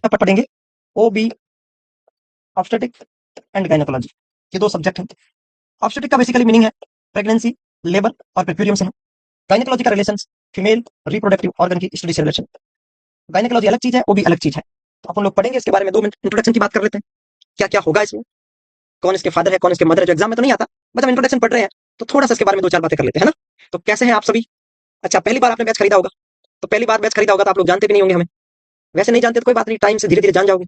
तब पढ़ेंगे ओबी, obstetric and gynaecology, ये दो सब्जेक्ट हैं। ऑब्स्टेटिक का बेसिकली मीनिंग है प्रेगनेंसी, लेबर और प्रेप्यूरियम से है। गायनेकोलॉजी का रिलेशन फीमेल रिप्रोडक्टिव ऑर्गन की स्टडी से रिलेशन। गायनेकोलॉजी अलग चीज है, वो भी अलग चीज है। तो अपन लोग पढ़ेंगे इसके बारे में 2 मिनट इंट्रोडक्शन की बात कर लेते हैं, क्या क्या होगा इसमें, कौन इसके फादर है, कौन इसके मदर है, जो एग्जाम में तो नहीं आता, बट हम इंट्रोडक्शन पढ़ रहे हैं तो थोड़ा सा इसके बारे में 2-4 बातें कर लेते हैं ना। तो कैसे हैं आप सभी? अच्छा, पहली बार आपने बैच खरीदा होगा, तो पहली बार बैच खरीदा होगा तो आप लोग जानते भी नहीं होंगे हमें। वैसे नहीं जानते तो कोई बात नहीं, टाइम से धीरे धीरे जान जाओगे।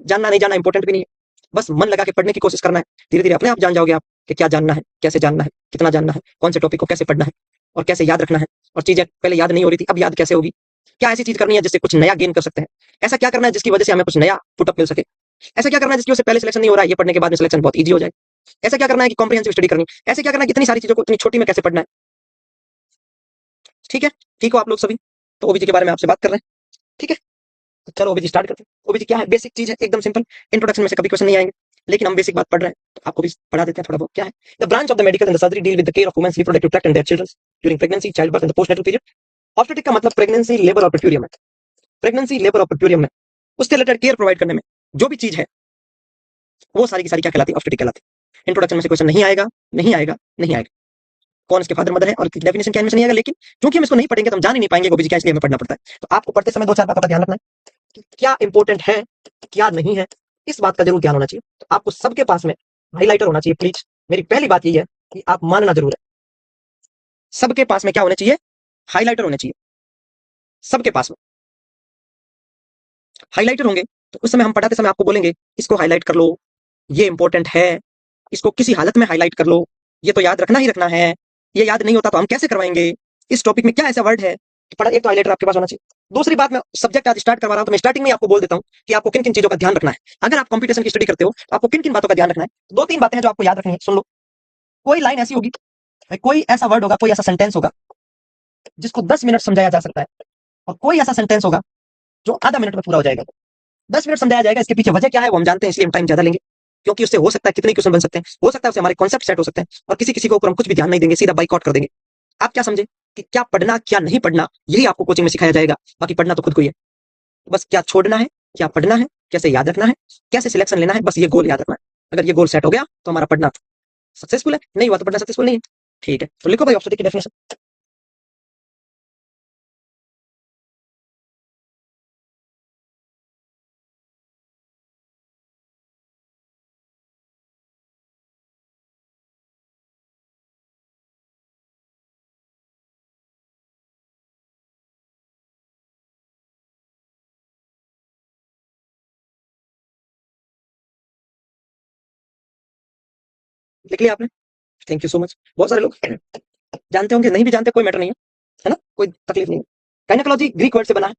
जानना नहीं जानना इंपॉर्टेंट भी नहीं है, बस मन लगा के पढ़ने की कोशिश करना है। धीरे धीरे अपने आप जान जाओगे आप कि क्या जानना है, कैसे जानना है, कितना जानना है, कौन से टॉपिक को कैसे पढ़ना है और कैसे याद रखना है। और चीजें पहले याद नहीं हो रही थी, अब याद कैसे होगी। क्या ऐसी चीज करनी है जिससे कुछ नया गेन कर सकते हैं, ऐसा क्या करना है जिसकी वजह से हमें कुछ नया पुटअप मिल सके, ऐसा क्या करना है जिसकी वजह से पहले सिलेक्शन नहीं हो रहा है, ये पढ़ने के बाद में सिलेक्शन बहुत ईजी हो जाए। ऐसा क्या करना है कि कॉम्प्रिहेंसिव स्टडी करनी, ऐसे क्या करना है कितनी सारी चीजों को इतनी छोटी में कैसे पढ़ना है। ठीक है, ठीक हो आप लोग सभी? तो ओबीजी के बारे में आपसे बात कर रहे हैं, ठीक है। तो चलो ओबीजी स्टार्ट करते हैं। ओबीजी क्या है? बेसिक चीज है, एकदम सिंपल। इंट्रोडक्शन में से कभी क्वेश्चन नहीं आएंगे, लेकिन हम बेसिक बात पढ़ रहे हैं तो आपको भी पढ़ा देते हैं थोड़ा बहुत। क्या है? The branch of the medical and the surgery deal with the care of women's reproductive tract and their children during pregnancy, child birth and the postnatal period. Obstetric का मतलब प्रेगनेंसी, लेबर और प्रेप्यूरियम है। प्रेगनेंसी, लेबर और प्रेप्यूरियम में उससे related care provide करने में जो भी चीज है वो सारी की सारी क्या कहलाती है? ऑब्स्टेट्रिक कहलाती है। इंट्रोडक्शन में से क्वेश्चन नहीं आएगा, नहीं आएगा, नहीं आएगा। कौन इसके फादर मदर है और डेफिनेशन क्या, नहीं आएगा। लेकिन क्योंकि हम इसको नहीं पढ़ेंगे तो हम जान ही नहीं पाएंगे ओबीजी क्या, इसलिए हमें पढ़ना पड़ता है। तो आपको पढ़ते समय 2-4 बातों का ध्यान रखना है कि क्या इंपॉर्टेंट है, क्या नहीं है, इस बात का जरूर ध्यान होना चाहिए। तो आपको सबके पास में हाईलाइटर होना चाहिए प्लीज। मेरी पहली बात यही है कि आप मानना जरूर है, सबके पास में क्या होना चाहिए? हाईलाइटर होने चाहिए। सबके पास में हाईलाइटर होंगे तो उस समय हम पढ़ाते समय आपको बोलेंगे इसको हाईलाइट कर लो, ये इंपॉर्टेंट है, इसको किसी हालत में हाईलाइट कर लो, ये तो याद रखना ही रखना है, ये याद नहीं होता तो हम कैसे करवाएंगे, इस टॉपिक में क्या ऐसा वर्ड है। तो पढ़ा, एक तो हाईलाइटर आपके पास होना चाहिए। दूसरी बात, मैं सब्जेक्ट आज स्टार्ट करवा रहा हूं तो मैं स्टार्टिंग में आपको बोल देता हूं कि आपको किन किन चीजों का ध्यान रखना है। अगर आप कंपटीशन की स्टडी करते हो तो आपको किन किन बातों का ध्यान रखना है। 2-3 बातें हैं जो आपको याद रखनी है, सुन लो। कोई लाइन ऐसी होगी, कोई ऐसा वर्ड होगा, कोई ऐसा सेंटेंस होगा जिसको 10 मिनट समझाया जा सकता है, और कोई ऐसा सेंटेंस होगा जो आधा मिनट में पूरा हो जाएगा। 10 मिनट समझाया जाएगा, इसके पीछे वजह क्या है वो हम जानते हैं, इसलिए हम टाइम ज्यादा लेंगे, क्योंकि उससे हो सकता है कितने क्वेश्चन बन सकते हैं, हो सकता है उससे हमारे कॉन्सेप्ट सेट हो सकते हैं, और किसी किसी के ऊपर हम कुछ भी ध्यान नहीं देंगे, सीधा बाइकआउट कर देंगे। आप क्या समझे कि क्या पढ़ना क्या नहीं पढ़ना, यही आपको कोचिंग में सिखाया जाएगा, बाकी पढ़ना तो खुद को ही है। बस क्या छोड़ना है, क्या पढ़ना है, कैसे याद रखना है, कैसे सिलेक्शन लेना है, बस ये गोल याद रखना है। अगर ये गोल सेट हो गया तो हमारा पढ़ना सक्सेसफुल है, नहीं हुआ तो पढ़ना सक्सेसफुल नहीं है। ठीक है, तो लिखो भाई ऑब्स्टेटिक की डेफिनेशन। लिख लिया आपने? Thank you so much. बहुत सारे लोग जानते होंगे, नहीं भी जानते कोई मैटर नहीं है ना, कोई तकलीफ नहीं है। गायनेकोलॉजी ग्रीक वर्ड से बना है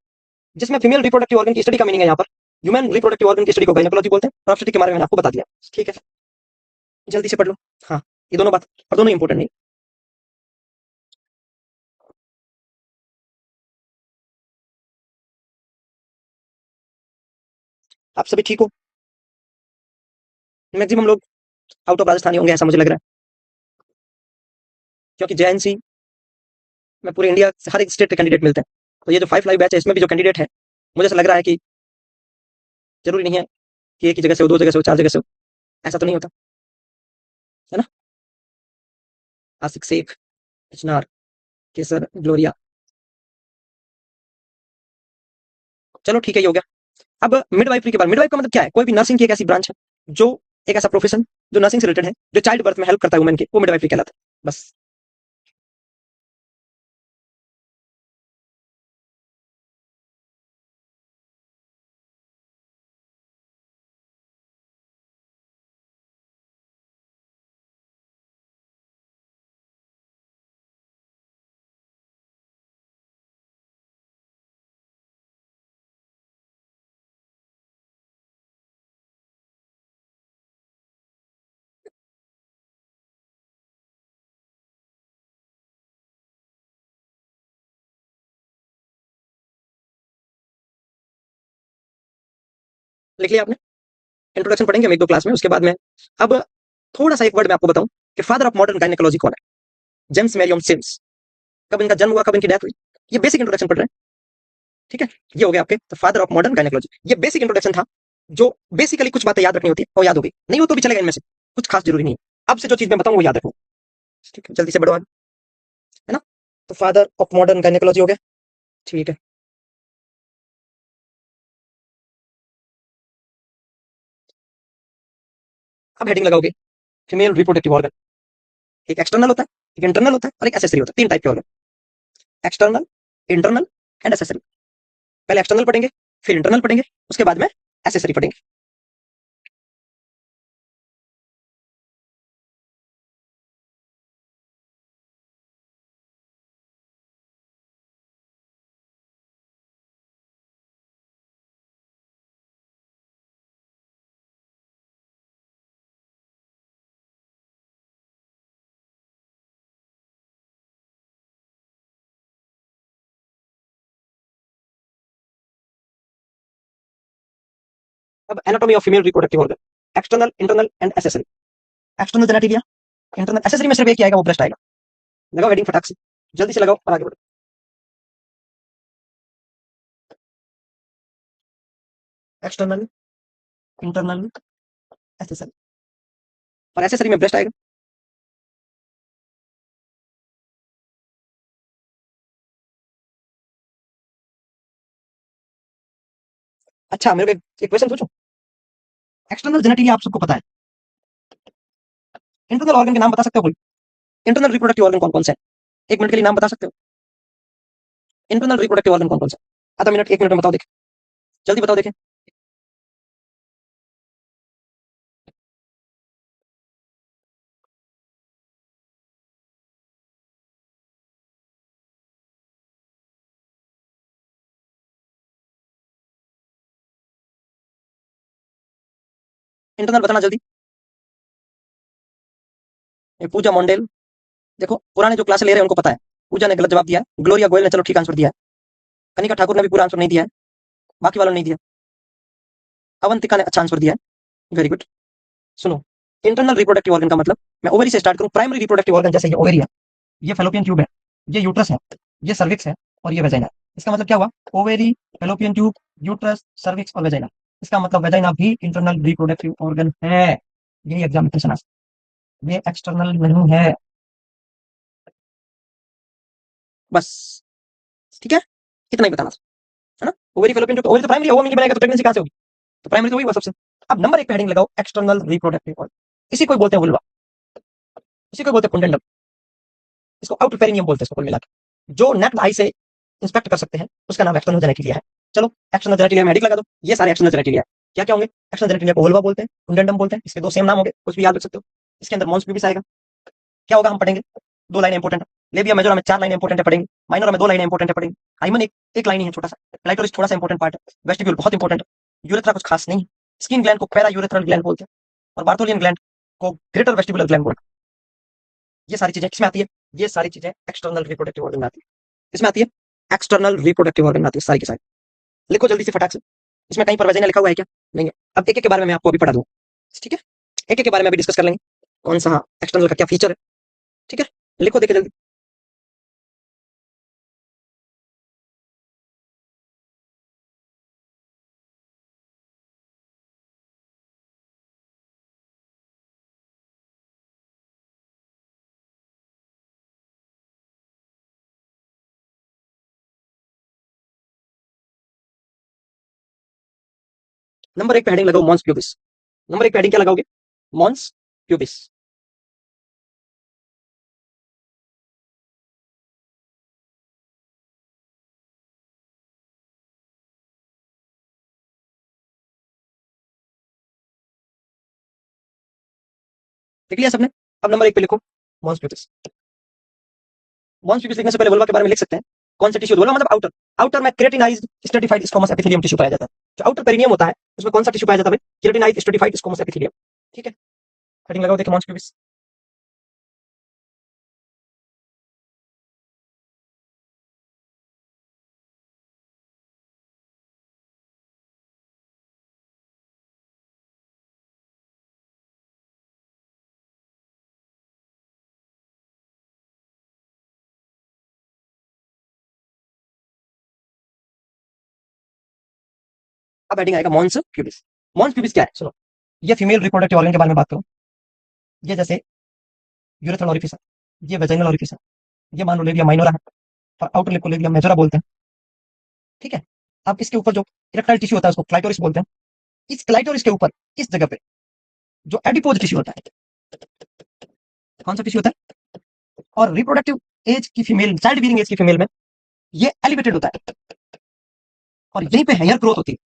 जिसमें फीमेल रिप्रोडक्टिव ऑर्गन की स्टडी का मीनिंग है। यहाँ पर ह्यूमन रिप्रोडक्टिव ऑर्गन की स्टडी को गायनेकोलॉजी बोलते हैं, और ऑब्स्टेट्रिक के बारे में मैंने आपको बता दिया। ठीक है, जल्दी से पढ़ लो। हाँ, ये दोनों बात, और दोनों इंपॉर्टेंट नहीं। आप सभी ठीक हो? मैक्सिमम लोग आउट ऑफ राजस्थानी होंगे ऐसा मुझे लग रहा है, क्योंकि जेएनसी में पूरे इंडिया से हर एक स्टेट के कैंडिडेट मिलते हैं। तो ये जो 5 लाइव बैच है इसमें भी जो कैंडिडेट है, मुझे ऐसा लग रहा है कि जरूरी नहीं है कि एक ही जगह से हो, 2 जगह से हो, 4 जगह से हो, ऐसा तो नहीं होता है ना। आसिक शेख, चिनार, केसर, ग्लोरिया, चलो ठीक है, ये हो गया। अब मिडवाइफरी के बारे में। मिडवाइफ का मतलब क्या है? कोई भी नर्सिंग की एक ऐसी ब्रांच है, जो एक ऐसा प्रोफेशन जो नर्सिंग से रिलेटेड है, जो चाइल्ड बर्थ में हेल्प करता है वुमेन के, वो मिडवाइफरी कहलाता है। बस। लिख लिया आपने? इंट्रोडक्शन पढ़ेंगे हम 1-2 क्लास में, उसके बाद में अब थोड़ा सा एक वर्ड मैं आपको बताऊं कि फादर ऑफ मॉडर्न गायनेकोलॉजी कौन है। James Marion Sims. कब इनका जन्म हुआ, कब इनकी डेथ हुई, ये बेसिक इंट्रोडक्शन पढ़ रहे हैं। ठीक है, ये हो गया आपके the father of modern gynaecology. ये बेसिक इंट्रोडक्शन था, जो बेसिकली कुछ बातें याद रखनी होती है और याद हो गई, नहीं हो तो भी चलेगा, इनमें से कुछ खास जरूरी नहीं है। अब से जो चीज मैं बताऊं वो याद रखो। ठीक है, जल्दी से बढ़ो आगे, है ना। तो फादर ऑफ मॉडर्न गायनेकोलॉजी हो गया। ठीक है, अब हेडिंग लगाओगे फीमेल रिप्रोडक्टिव ऑर्गन। एक एक्सटर्नल होता है, एक इंटरनल होता है और एक एसेसरी होता है। तीन टाइप के organ, external, internal and accessory. पहले एक्सटर्नल पढ़ेंगे, फिर इंटरनल पढ़ेंगे, उसके बाद में एसेसरी पढ़ेंगे। अब anatomy of female reproductive organ, external, internal and accessory. External genitalia, internal accessory में सिर्फ एक ही आएगा, वो ब्रेस्ट आएगा। लगाओ हेडिंग फटाक से, जल्दी से लगाओ और आगे बढ़ो। External, internal, accessory. और एसेसरी में ब्रेस्ट आएगा। अच्छा, मेरे को एक क्वेश्चन पूछूं। एक्सटर्नल जेनेटिलिया आप सबको पता है, इंटरनल ऑर्गन के नाम बता सकते हो कोई? इंटरनल रिप्रोडक्टिव ऑर्गन कौन कौन से हैं? एक मिनट के लिए नाम बता सकते हो? इंटरनल रिप्रोडक्टिव ऑर्गन कौन कौन से हैं? आधा मिनट, एक मिनट में बताओ देखें, जल्दी बताओ देखें। इंटरनल बताना जल्दी। ये पूजा मोंडेल, देखो पुराने जो क्लास ले रहे हैं उनको पता है। पूजा ने गलत जवाब दिया है, ग्लोरिया गोयल ने चलो ठीक आंसर दिया है, कनिका ठाकुर ने भी पूरा आंसर नहीं दिया है, बाकी वालों ने नहीं दिया। अवंतिका ने अच्छा आंसर दिया है, वेरी गुड। सुनो, इंटरनल रिप्रोडक्टिव ऑर्गन का मतलब, मैं ओवरी से स्टार्ट करूं। प्राइमरी रिप्रोडक्टिव ऑर्गन, जैसे ये ओवरी है, ये फेलोपियन ट्यूब है, ये यूट्रस है, ये सर्विक्स है और ये वेजाइना है। इसका मतलब क्या हुआ? Ovary, fallopian tube, uterus, cervix और वेजाइना। इसका मतलब वेजाइना भी इंटरनल रिप्रोडक्टिव ऑर्गन है। यही एग्जाम में क्वेश्चन, ये एक्सटर्नल नहीं है, बस। ठीक है, इतना ही बताना, है ना। ओवेरी, फेलोपियन ट्यूब, ओवेरी तो प्राइमरी है, वो नहीं बनेगा तो प्रेगनेंसी कहां से होगी? तो प्राइमरी तो वही हुआ सबसे। अब नंबर एक पे हेडिंग लगाओ एक्सटर्नल रिप्रोडक्टिव ऑर्गन। इसी को बोलते हैं वुल्वा, इसी को बोलते हैं पुंडेंडम, इसको आउटर पेरिनियम बोलते हैं, इसको कुल मिला के। जो नेक्ड आई से इंस्पेक्ट कर सकते हैं उसका नाम एक्सटर्नल जेनेटिलिया है। चलो, एक्सटर्नल जेनेटिलिया में हेडिंग लगा दो, ये सारे एक्सटर्नल जेनेटिलिया क्या क्या होंगे? एक्सटर्नल जेनेटिलिया को वुल्वा बोलते हैं, पुंडेंडम बोलते हैं, इसके दो सेम नाम होंगे, कुछ भी याद रख सकते हो। इसके अंदर मॉन्स प्यूबिस आएगा। क्या होगा हम पढ़ेंगे, दो लाइनें इंपॉर्टेंट है। लेबिया मेजोरा में चार लाइनें इंपॉर्टेंट है पढ़ेंगे, माइनोरा में दो लाइनें इंपॉर्टेंट है पढ़ेंगे, हाइमन एक लाइन ही है छोटा सा, क्लाइटोरिस थोड़ा सा इंपॉर्टेंट पार्ट है, वेस्टिब्यूल बहुत इंपॉर्टेंट है, यूरेथ्रा कुछ खास नहीं, स्किन ग्लैंड को पैरा यूरेथ्रल ग्लैंड बोलते हैं, और बार्थोलियन ग्लैंड को ग्रेटर वेस्टिबुलर ग्लैंड बोलते हैं। ये सारी चीजें किसमें आती है? ये सारी चीजें एक्सटर्नल रिप्रोडक्टिव ऑर्गन में आती है। इसमें आती है, एक्सटर्नल रिप्रोडक्टिव ऑर्गन में आती है सारी की सारी। लिखो जल्दी से फटाक से, इसमें कहीं पर वजह लिखा हुआ है क्या? नहीं है। अब एक एक के बारे में मैं आपको अभी पढ़ा दूँ, ठीक है, एक एक के बारे में अभी डिस्कस कर लेंगे, कौन सा एक्सटर्नल का क्या फीचर है। ठीक है, लिखो देखे जल्दी। नंबर एक पे हेडिंग लगाओ मॉन्स प्यूबिस। नंबर एक पे हेडिंग क्या लगाओगे? Mons pubis. लिख लिया सबने? अब नंबर एक पे लिखो मॉन्स प्यूबिस। मॉन्स प्यूबिस लिखने से पहले वल्वा के बारे में लिख सकते हैं। कौन सा टिश्यू? वल्वा मतलब आउटर, आउटर में keratinised stratified squamous epithelium tissue पाया जाता है। जो आउटर पेरिनियम होता है उसमें कौन सा टिश्यू पाया जाता है भाई? Keratinised stratified squamous epithelium. ठीक है, हेडिंग लगाओ देखो मॉन्स प्यूबिस। अब हेडिंग आएगा मॉन्स प्यूबिस। मॉन्स प्यूबिस क्या है सुनो। ये फीमेल रिप्रोडक्टिव ऑर्गन के बारे में बात करूं, ये जैसे यूरेथ्रल ओरिफिस है, ये वेजाइनल ओरिफिस है, ये मान लो लेबिया माइनोरा है, और आउटर लिप को लेबिया मेजोरा बोलते हैं। ठीक है। अब इसके ऊपर जो इरेक्टाइल टिश्यू होता है उसको क्लाइटोरिस बोलते हैं। इस क्लाइटोरिस के ऊपर इस जगह पे जो एडिपोज टिश्यू होता है, कौन सा टिश्यू होता है, और रिप्रोडक्टिव एज की फीमेल, चाइल्ड बीयरिंग एज की फीमेल में ये एलिवेटेड होता है, और यहीं पे हेयर ग्रोथ होती है।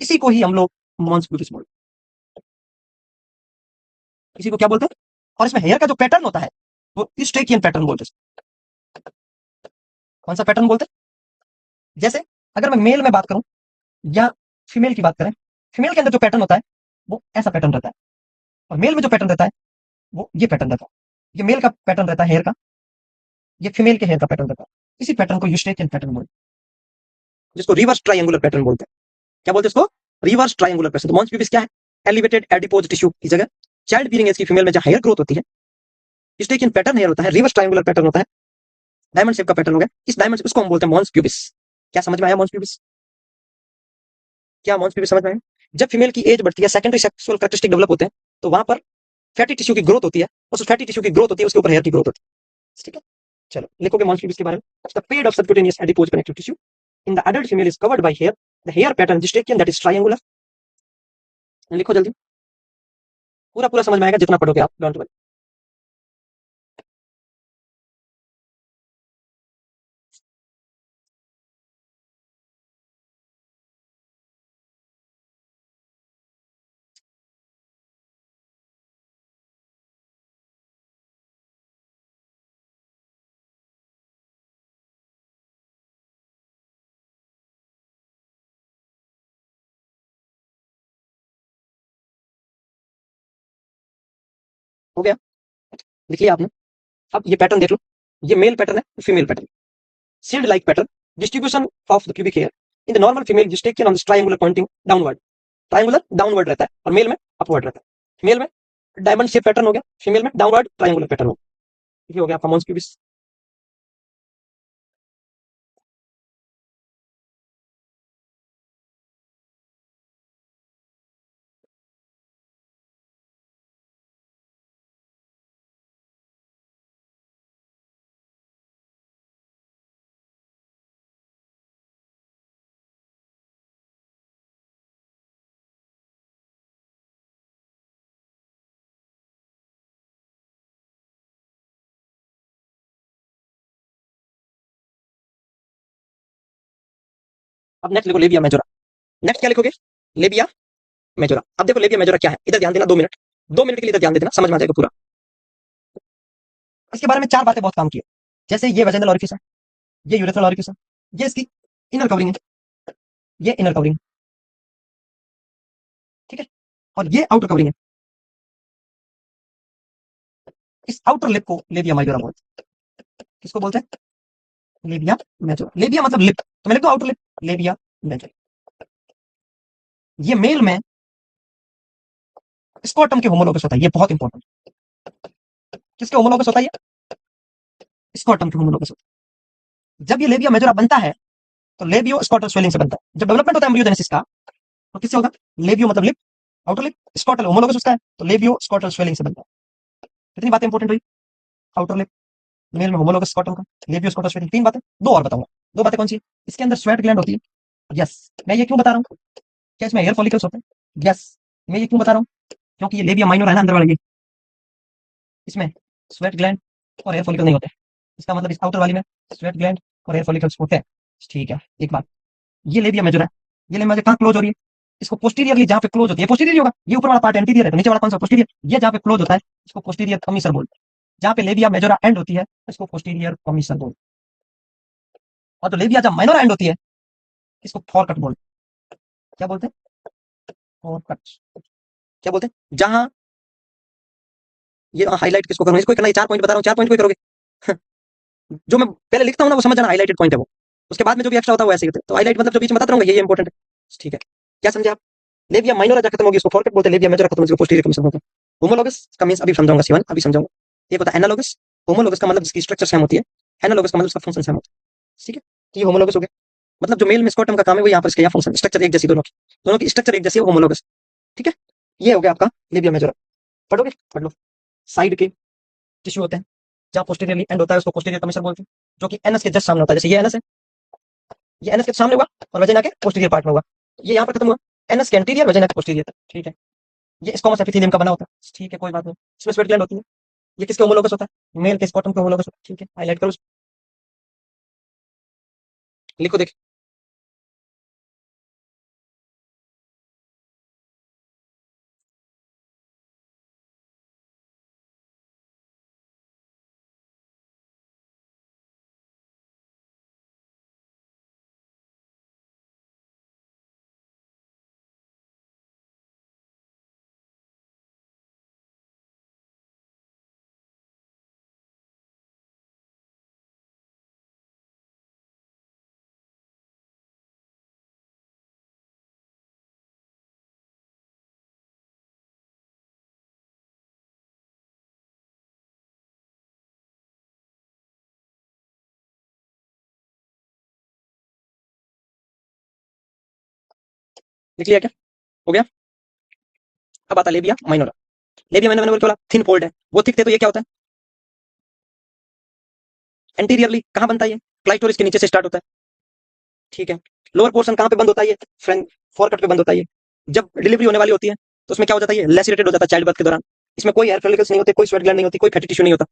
इसी को ही हम लोग मॉन्स प्यूबिस बोलते हैं। इसी को क्या बोलते हैं, और इसमें हेयर का जो पैटर्न होता है वो यूस्ट्रेकियन पैटर्न बोलते हैं। कौन सा पैटर्न बोलते हैं, जैसे अगर मैं मेल में बात करूं या फीमेल की बात करें, फीमेल के अंदर जो पैटर्न होता है वो ऐसा पैटर्न रहता है, और मेल में जो पैटर्न रहता है वो ये पैटर्न रहता है। ये मेल का पैटर्न रहता है हेयर का, ये फीमेल के हेयर का पैटर्न रहता है। इसी पैटर्न को यूस्ट्रेकियन पैटर्न बोलते हैं, जिसको रिवर्स ट्रायंगुलर पैटर्न बोलते हैं। क्या बोलते हैं इसको, रिवर्स ट्रायंगुलर पैटर्न। तो मॉन्स प्यूबिस क्या है, एलिवेटेड एडिपोज टिश्यू की जगह चाइल्ड बीयरिंग एज की फीमेल में जहां हेयर ग्रोथ होती है, यूस्ट्रेकियन पैटर्न हेयर होता है, रिवर्स ट्रायंगुलर पैटर्न होता है, डायमंड शेप का पैटर्न हो गया। इस डायमंड उसको हम बोलते हैं मॉन्स प्यूबिस। क्या समझ में आया मॉन्स प्यूबिस, क्या मॉन्स प्यूबिस समझ में आया। जब फीमेल की एज बढ़ती है, सेकेंडरी सेक्सुअल कैरेक्टरिस्टिक डेवलप होते हैं, तो वहां पर फैटी टिश्यू की ग्रोथ होती है, उस फैटी टिश्यू की ग्रोथ होती है, उसके ऊपर हेयर की ग्रोथ होती है। ठीक है, चलो लिखोगे मॉन्स प्यूबिस के बारे में। The pad of subcutaneous adipose connective tissue in the adult female is covered by hair, the hair pattern यूस्ट्रेकियन दैट इज ट्रायंगुलर। लिखो जल्दी, पूरा पूरा समझ में आएगा जितना पढ़ोगे आप, डोंट वरी। हो गया, लिख लिया आपने। अब ये पैटर्न देख लो, ये मेल पैटर्न है, female pattern, shield like pattern, distribution of the pubic hair in the normal female gestation on this triangular pointing downward, triangular downward रहता है, और मेल में अपवर्ड रहता है। मेल में डायमंड शेप पैटर्न हो गया, फीमेल में डाउनवर्ड ट्रायंगुलर पैटर्न हो गया। ये हो गया आपका मॉन्स प्यूबिस। अब नेक्स्ट लिखो लेबिया मेजोरा। नेक्स्ट क्या लिखोगे, लेबिया मेजोरा। अब देखो लेबिया मेजोरा क्या है, इधर ध्यान देना, 2 मिनट, 2 मिनट के लिए इधर ध्यान दे देना, समझ में आ जाएगा पूरा। इसके बारे में 4 बातें बहुत काम की है। जैसे ये वेजाइनल ओरिफिस है, ये यूरेथ्रल ओरिफिस है, ये इसकी इनर कवरिंग है, ये इनर कवरिंग, ठीक है, और ये आउटर कवरिंग है। इस आउटर लिप को लेबिया माइजोरा बोलते हैं। किसको बोलते हैं, लेबिया मेजोरा। लेबिया मतलब लिप, तो मैं लिख दो आउटर लिप, लेबिया मेजोरा। ये मेल में स्कॉटम के होमोलोगस होता है, ये बहुत इंपॉर्टेंट। किसके होमोलोगस होता है, ये स्कॉटम के होमोलोगस होता है। जब ये लेबिया मेजोरा बनता है तो लेबियो स्कॉटल स्वेलिंग से बनता है। जब डेवलपमेंट होता है एम्ब्रियोजेनेसिस का, तो किससे होगा, लेबियो मतलब लिप, आउटर लिप, स्कॉटल होमोलोगस उसका है, तो लेबियो स्कॉटल स्वेलिंग से बनता है। कितनी बातें इंपॉर्टेंट हुई, आउटर लिप, मेल में होमोलोगस स्कॉटम का, लेबियो स्कॉटल स्वेलिंग, 3 बातें। 2 और बताऊंगा, 2 बातें कौन सी, इसके अंदर स्वेट ग्लैंड होती है। यस, मैं ये क्यों बता रहा हूँ, क्या इसमें हेयर फॉलिकल्स होते हैं। यस, मैं ये क्यों बता रहा हूँ, क्योंकि ये लेबिया माइनर है ना अंदर वाले, इसमें स्वेट ग्लैंड और हेयर फॉलिकल नहीं होते। इसका मतलब इस आउटर वाली में स्वेट ग्लैंड और हेयर फॉलिकल्स होते हैं। ठीक है, एक बात, ये लेबिया मेजोरा है, ये लेबिया कहाँ क्लोज हो रही है, इसको पोस्टीरियरली जहाँ पे क्लोज होती है, पोस्टीरियर होगा, ये ऊपर वाला पार्ट एंटीरियर है, तो नीचे वाला कौन सा पोस्टीरियर, ये जहाँ पे क्लोज होता है इसको पोस्टीरियर कमीसर बोलते हैं। जहाँ पे लेबिया मेजोरा एंड होती है इसको पोस्टीरियर कमीसर बोलते हैं। और जो लेबिया जब माइनर एंड होती है इसको फॉरकट बोलते हैं। क्या बोलते हैं, फॉरकट। क्या बोलते हैं, जहां ये हाईलाइट किसको करूं, इसको करना, ये 4 पॉइंट बता रहा हूँ, 4 पॉइंट को करोगे। जो मैं पहले लिखता हूँ ना वो समझ जाना, हाईलाइटेड पॉइंट है वो, उसके बाद में जो भी एक्स्ट्रा होता है वो ऐसे ही होता है। तो हाईलाइट मतलब जो बीच में बताता रहूंगा ये इंपॉर्टेंट है। ठीक है, क्या समझे आप, लेबिया माइनर जब खत्म होगी इसको फॉरकट बोलते हैं, लेबिया मेजर खत्म होगी इसको पोस्टीरियर कमीसर बोलते हैं। होमोलोगस का मींस अभी समझाऊंगा सिवन, अभी समझाऊंगा। एक होता है एनालोगस, होमोलोगस का मतलब जिसकी स्ट्रक्चर सेम होती है, एनालोगस का मतलब उसका फंक्शन सेम होता है। ठीक है, तो ये होमोलोगस हो गया। मतलब जो मेल में स्कॉटम का काम है वो यहाँ पर इसका यहाँ फंक्शन, स्ट्रक्चर एक जैसी दोनों की स्ट्रक्चर एक जैसी है, होमोलोगस। ठीक है, ये हो गया आपका लेबिया मेजोरा। पढ़ोगे, पढ़ लो। साइड के टिश्यू होते हैं, जहाँ पोस्टीरियरली एंड होता है उसको पोस्टीरियर कमीशन बोलते हैं, जो कि एनस के जस्ट सामने होता है। जैसे ये एनस है, ये एनस के सामने हुआ और वजाइना के पोस्टीरियर पार्ट में हुआ, ये यहाँ पर खत्म हुआ, एनस के एंटीरियर वजाइना के पोस्टीरियर। ठीक है, ये स्क्वामस एपिथेलियम का बना होता है। ठीक है, कोई बात नहीं। इसमें स्वेट ग्लैंड होती है, ये किसके होमोलोगस होता है? मेल के स्कॉटम के होमोलोगस होता है। ठीक है, हाईलाइट करो, लिखो देख। लिख लिया क्या? हो गया। अब आता लेबिया माइनोरा। लेबिया मैंने बोला थिन फोल्ड है, वो थिक थे तो ये क्या होता है? एंटीरियरली कहाँ बनता है? ये क्लाइटोरिस के नीचे से स्टार्ट होता है। ठीक है, लोअर पोर्शन कहाँ पे बंद होता है? ये फ्रंट फोरकट पे बंद होता है। ये जब डिलीवरी होने वाली होती है तो उसमें क्या हो जाता है? ये लेसिरेटेड हो जाता है चाइल्ड बर्थ के दौरान। इसमें कोई एयर फॉलिकल्स नहीं होते, कोई स्वेट ग्लैंड नहीं होती, कोई फैटी टिश्यू नहीं होता।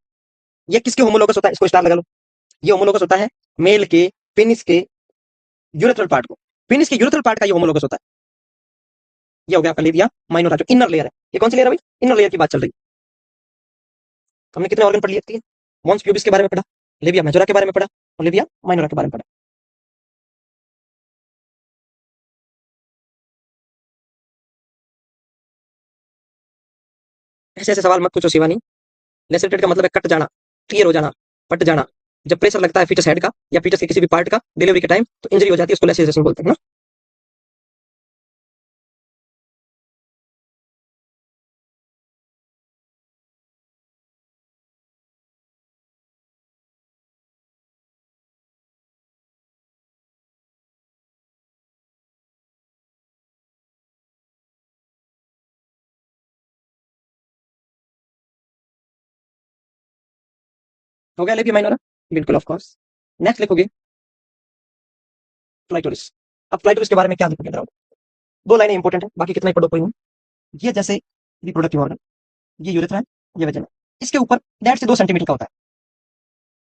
ये किसके होमोलोगस होता है? इसको स्टार लगा लो। ये होमोलोगस होता है मेल के पेनिस के यूरेथ्रल पार्ट को, पेनिस के यूरेथ्रल पार्ट का ये होमोलोगस होता है। ये हो गया आपका लेबिया माइनोरा, जो इनर लेयर है। ये कौन सी लेयर है भाई? इनर लेयर की बात चल रही है। हमने कितने ऑर्गन पढ़ लिए? मॉन्स प्यूबिस के बारे में पढ़ा, लेबिया मेजोरा के बारे में पढ़ा, और लेबिया माइनोरा के बारे में पढ़ा। ऐसे ऐसे सवाल मत पूछो शिवानी। लेसिटेड का मतलब है कट जाना, क्लियर हो जाना, पट जाना। जब प्रेशर लगता है फीटस हेड का या फीटस के किसी भी पार्ट का डिलीवरी के टाइम, तो इंजरी हो जाती है, उसको लेसिटेशन बोलते हैं ना। हो गया लेबिया माइनोरा, बिल्कुल ऑफ कोर्स। नेक्स्ट लिखोगे क्लाइटोरिस। अब क्लाइटोरिस के बारे में क्या लिखोगे जरा? दो लाइनें इंपॉर्टेंट है, बाकी कितना ही पढ़ो कोई नहीं। ये जैसे रिप्रोडक्टिव ऑर्गन, ये यूरेथ्रा है, ये वेजिना, इसके ऊपर 1.5 से 2 सेंटीमीटर का होता है।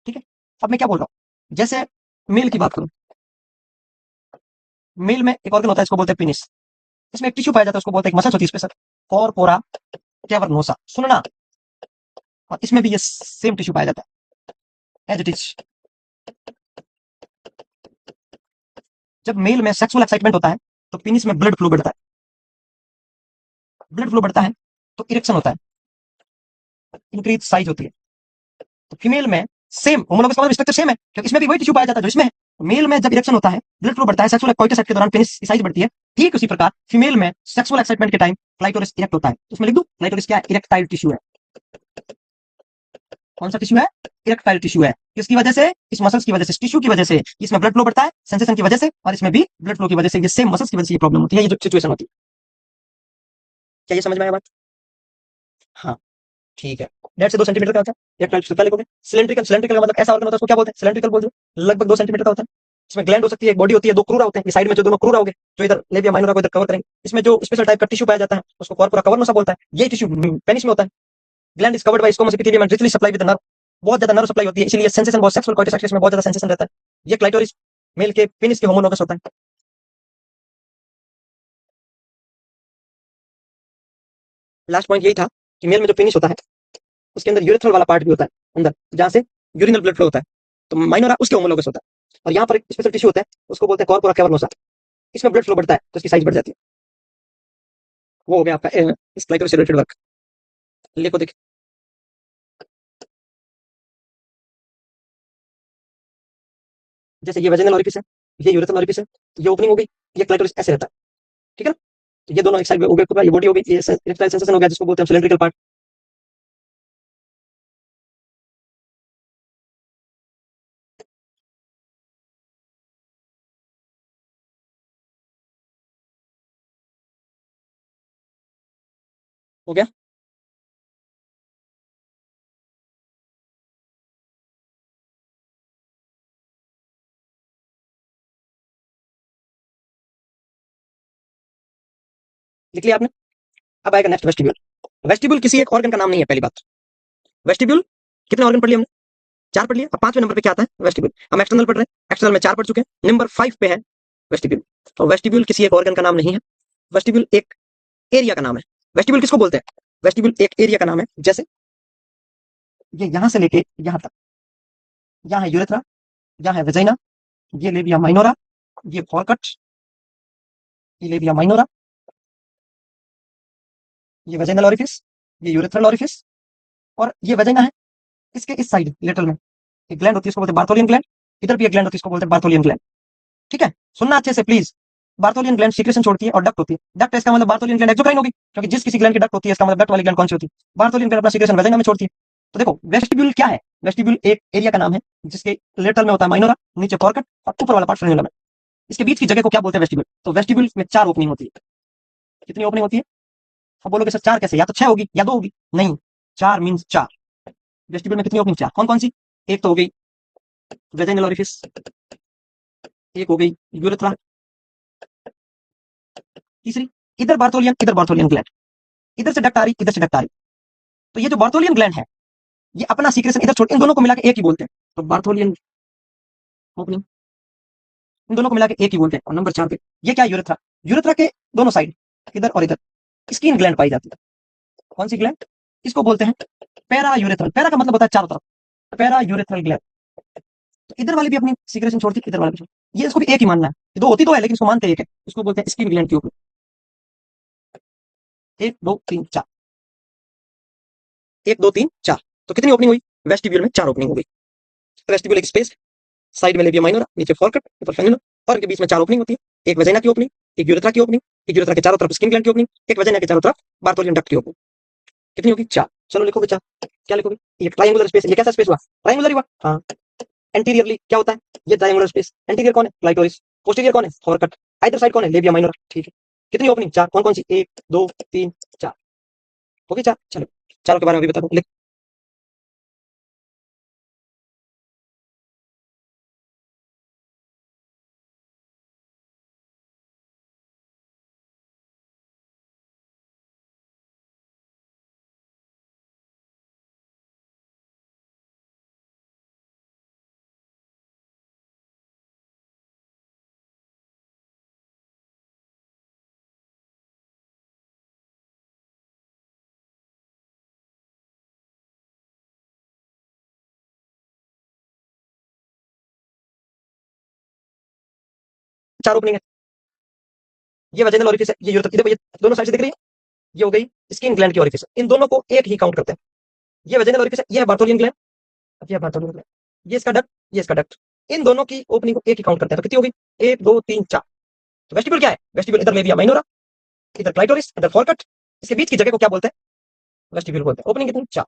ठीक है, अब मैं क्या बोल रहा हूँ, जैसे मेल की बात करूं, मेल में एक ऑर्गन होता है, इसको बोलते हैं पेनिस। इसमें एक टिश्यू पाया जाता है, उसको बोलते हैं, एक मसल होती है स्पेशल, कॉर्पोरा कैवर्नोसा, सुनना। और इसमें भी ये सेम टिश्यू पाया जाता है एज इट इज। जब मेल में सेक्सुअल एक्साइटमेंट होता है तो पेनिस में ब्लड फ्लो बढ़ता है, ब्लड फ्लो बढ़ता है तो इरेक्शन होता है, इंक्रीज साइज होती है। तो फीमेल में सेम होमोलोगस का स्ट्रक्चर सेम है, क्योंकि इसमें भी वही टिश्यू पाया जाता है जो इसमें है। मेल में जब इरेक्शन होता है, ब्लड फ्लो बढ़ता है, सेक्सुअल कॉइटस के दौरान पेनिस की साइज बढ़ती है। ठीक उसी प्रकार फीमेल में सेक्सुअल एक्साइटमेंट के टाइम क्लाइटोरिस इरेक्ट होता है। तो उसमें लिख दूं, क्लाइटोरिस क्या है? इरेक्टाइल टिश्यू है। कौन सा टिश्यू है? इरेक्टाइल टिश्यू है। किसकी वजह से? इस मसल्स की वजह से, टिश्यू की वजह से। इसमें ब्लड फ्लो बढ़ता है सेंसेशन की वजह से, और इसमें भी ब्लड फ्लो की वजह से, ये सेम मसल्स की वजह से ये प्रॉब्लम होती है, ये जो सिचुएशन होती है। क्या ये समझ में आया बात? हाँ, ठीक है। 1.5 से 2 सेंटीमीटर का होता है एक टाइप लिखोगे। सिलेंड्रिकल, सिलेंड्रिकल का मतलब ऐसा ऑर्गन होता है, उसको क्या बोलते हैं? सिलेंड्रिकल बोल दो। लगभग 2 सेंटीमीटर का होता है। इसमें ग्लैंड हो सकती है, एक बॉडी होती है, दो क्रूरा होते हैं, ये साइड में जो दोनों क्रूरा हो गए, जो इधर लेबिया माइनोरा को इधर कवर करेंगे। इसमें जो स्पेशल टाइप का टिश्यू पाया जाता है उसको कॉर्पोरा कवर्नोसा बोलता है। ये टिश्यू पेनिस में होता है। Gland is covered bye squamous epithelium and richly supply with nerve. बहुत ज्यादा नर्व सप्लाई होती है, इसलिए सेंसेशन बहुत, सेक्सुअल कॉइटस एक्टिविटीज में बहुत ज्यादा सेंसेशन रहता है। ये क्लाइटोरिस मेल के पेनिस के होमोलोगस होता है। लास्ट पॉइंट यही था कि मेल में जो पेनिस होता है उसके अंदर यूरेथ्रल वाला पार्ट भी होता है अंदर, जहां से यूरिनल ब्लड फ्लो होता है। तो माइनोरा उसके होमोलोगस होता है। और यहाँ पर एक स्पेशल टिश्यू होता है, उसको बोलते हैं कॉर्पोरा कैवर्नोसा। इसमें ब्लड फ्लो बढ़ता है तो इसकी साइज बढ़ जाती है। वो हो गया आपका इस क्लाइटोरिस से रिलेटेड वर्क। लिखो देख। जैसे ये वेजिनल ऑरिफिस है, ये यूरेथ्रल ऑरिफिस है, ये ओपनिंग हो गई, ये क्लाइटोरिस ऐसे रहता है। ठीक है ना? तो ये दोनों एक साइड हो गए, ये बॉडी हो गई, ये इरेक्टाइल सेंसेशन हो गया, जिसको बोलते हैं सिलेंड्रिकल पार्ट। हो गया? लिख लिया आपने? अब आएगा नेक्स्ट वेस्टिब्यूल। वेस्टिब्यूल किसी एक ऑर्गन का नाम नहीं है, पहली बात। वेस्टिब्यूल कितने ऑर्गन पढ़ लिए हमने? 4 पढ़ लिए। अब 5वें नंबर पे क्या आता है? वेस्टिब्यूल। हम एक्सटर्नल पढ़ रहे हैं, एक्सटर्नल में 4 पढ़ चुके हैं, नंबर 5 पे है वेस्टिब्यूल। तो वेस्टिब्यूल किसी एक ऑर्गन का नाम नहीं है, वेस्टिब्यूल एक एरिया का नाम है। वेस्टिब्यूल किसको बोलते हैं? वेस्टिब्यूल एक एरिया का नाम है। जैसे ये यहां से लेके यहां तक, यहाँ है यूरेथ्रा, यहाँ है वेजाइना, ये लेबिया माइनोरा, ये फॉरकट, ये लेबिया माइनोरा, ये वेजाइनल ऑरिफिस, ये यूरेथ्रल ऑरिफिस, और ये वेजाइना है। इसके इस साइड लेटरल में एक ग्लैंड होती है, उसको बोलते हैं बार्थोलियन ग्लैंड। इधर भी एक ग्लैंड होती है, उसको बोलते हैं बार्थोलियन ग्लैंड। ठीक है, सुनना अच्छे से प्लीज। बार्थोलियन ग्लैंड सीक्रेशन छोड़ती है और डक्ट होती है। डक्ट इसका मतलब बार्थोलियन ग्लैंड एक्सोक्राइन होगी, क्योंकि जिस किसी ग्लैंड की डक्ट होती है, इसका मतलब डक्ट वाली ग्लैंड कौन सी होती है? बार्थोलियन ग्लैंड अपना सीक्रेशन वेजाइना में छोड़ती है। तो देखो वेस्टिब्यूल क्या है? वेस्टिब्यूल एक एरिया का नाम है, जिसके लेटरल में होता है माइनोरा, नीचे फॉरकट और ऊपर वाला पार्ट फ्रेन्युलम है। इसके बीच की जगह को क्या बोलते हैं? वेस्टिब्यूल। तो वेस्टिब्यूल में 4 ओपनिंग होती है। कितनी ओपनिंग होती है? अब बोलोगे सर 4 कैसे? या तो 6 होगी या 2 होगी। नहीं, 4 मीन्स 4। वेस्टिब्यूल में कितनी ओपनिंग? 4। कौन कौन सी? एक तो हो गई वेजाइनल ओरिफिस, एक हो गई यूरेथ्रा, तीसरी इधर बार्थोलियन ग्लैंड, इधर से डक्ट आ रही, इधर से डक्ट आ रही। तो ये जो बार्थोलियन ग्लैंड है, ये अपना सीक्रेशन इधर छोड़, इन दोनों को मिला के एक ही बोलते हैं। तो बार्थोलियन ओपनिंग, इन दोनों को मिला के एक ही बोलते हैं। और नंबर 4 पे ये क्या? यूरेथ्रा। यूरेथ्रा के दोनों साइड, इधर और इधर, स्किन ग्लैंड पाई जाती है। कौन सी ग्लैंड? इसको बोलते हैं पैरा यूरेथ्रल। पैरा का मतलब होता है चारों तरफ, पैरा यूरेथ्रल ग्लैंड। तो इधर वाली भी अपनी सीक्रेशन छोड़ती है, इधर वाली भी ये इसको भी एक ही मानना है। ये दो होती तो है, लेकिन इसको मानते हैं एक है। इसको बोलते हैं स्किन ग्लैंड के ऊपर। 1 2 3 4, 1 2 3 4। तो कितनी ओपनिंग हुई? वेस्टिब्यूल में 4 ओपनिंग हो गई। वेस्टिब्यूल एक स्पेस, साइड में लेबिया माइनोरा, नीचे फॉरकट, ऊपर फेनुलम, और इनके बीच में 4 ओपनिंग होती है। एक वेजाइना की ओपनिंग, एक यूरेथ्रा की ओपनिंग, एक यूरेथ्रा के चारों तरफ स्किन ग्लैंड की ओपनिंग, एक वेजाइना के चारों तरफ बार्थोलियन डक्ट की ओपनिंग। कितनी होगी? 4। चलो लिखोगे 4। क्या लिखोगे? ये ट्रायंगुलर स्पेस। ये कैसा स्पेस हुआ? ट्रायंगुलर हुआ। हाँ। एंटीरियरली क्या होता है? ये ट्रायंगुलर स्पेस। एंटीरियर कौन है? क्लाइटोरिस। पोस्टीरियर कौन है? फॉरकट। आइदर साइड कौन है? Labia minora. ठीक है, कितनी ओपनिंग? 4। कौन कौन सी? 1 2 3 4 होगी 4। चलो चारों के बारे में भी बता दूं, लिख। चार ओपनिंग है। ये वजाइनल ओरिफिस है, ये यूरेथ्रा। इधर ये दोनों साइड से दिख रही है, ये हो गई स्किन ग्लैंड की ओरिफिस। इन दोनों को एक ही काउंट करते हैं। ये वजाइनल ओरिफिस है, ये है बार्थोलियन ग्लैंड, ये है बार्थोलियन ग्लैंड, ये इसका डक्ट, ये इसका डक्ट। इन दोनों की ओपनिंग को एक ही काउंट करते हैं। तो कितनी होगी? 1 2 3 4। तो वेस्टिब्यूल क्या है? वेस्टिब्यूल इधर लेबिया माइनोरा, इधर क्लाइटोरिस, इधर फॉरकट, इसके बीच की जगह को क्या बोलते हैं? वेस्टिब्यूल बोलते हैं। ओपनिंग कितनी? 4।